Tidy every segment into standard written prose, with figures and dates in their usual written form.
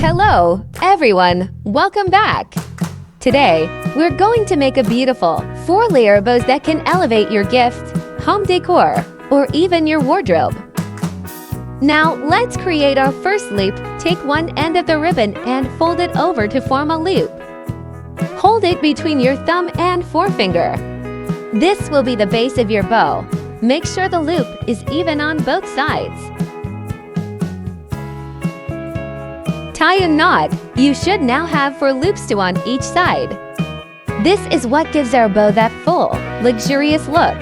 Hello, everyone! Welcome back! Today, we're going to make a beautiful 4-layer bows that can elevate your gift, home decor, or even your wardrobe. Now, let's create our first loop. Take one end of the ribbon and fold it over to form a loop. Hold it between your thumb and forefinger. This will be the base of your bow. Make sure the loop is even on both sides. Tie a knot. You should now have 4 loops to on each side. This is what gives our bow that full, luxurious look.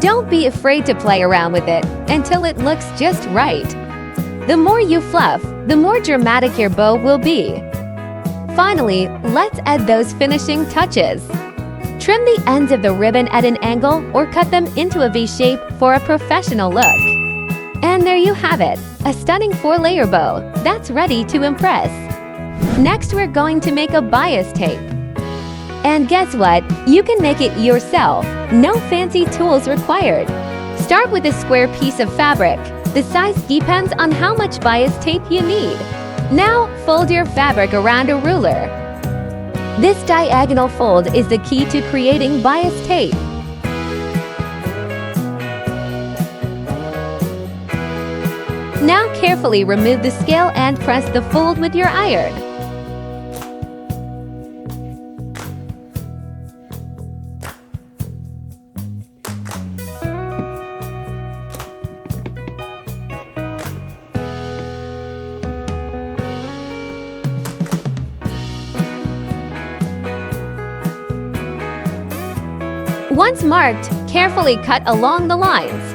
Don't be afraid to play around with it until it looks just right. The more you fluff, the more dramatic your bow will be. Finally, let's add those finishing touches. Trim the ends of the ribbon at an angle or cut them into a V shape for a professional look. And there you have it, a stunning 4-layer bow that's ready to impress. Next, we're going to make a bias tape. And guess what? You can make it yourself. No fancy tools required. Start with a square piece of fabric. The size depends on how much bias tape you need. Now, fold your fabric around a ruler. This diagonal fold is the key to creating bias tape. Now carefully remove the scale and press the fold with your iron. Once marked, carefully cut along the lines.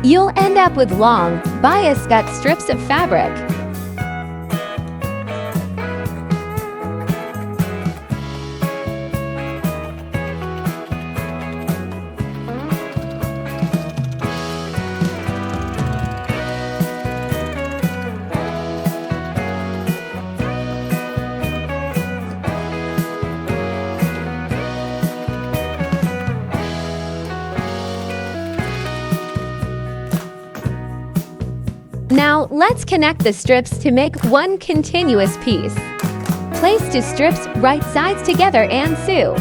You'll end up with long, bias-cut strips of fabric. Now, let's connect the strips to make one continuous piece. Place 2 strips right sides together and sew.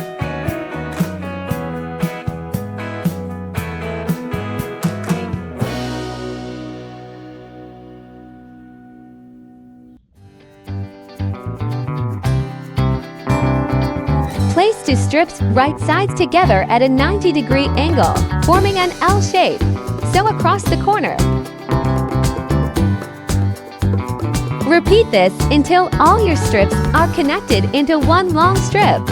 Place 2 strips right sides together at a 90-degree angle, forming an L shape. Sew across the corner. Repeat this until all your strips are connected into one long strip.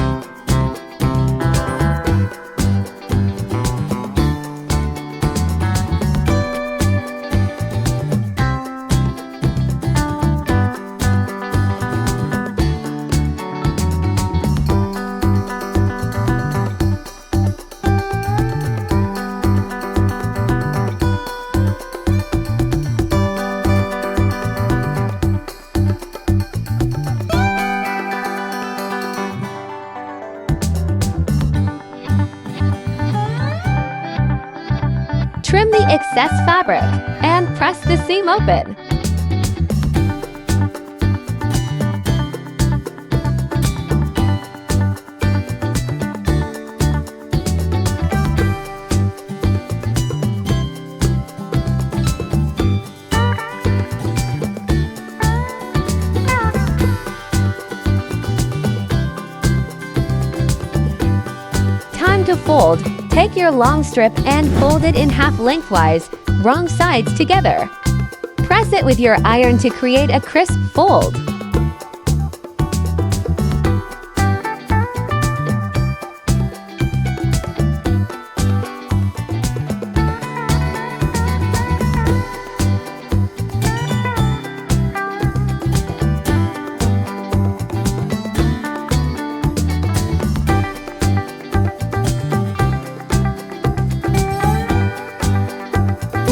Trim the excess fabric and press the seam open. Time to fold. Take your long strip and fold it in half lengthwise, wrong sides together. Press it with your iron to create a crisp fold.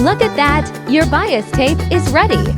Look at that! Your bias tape is ready!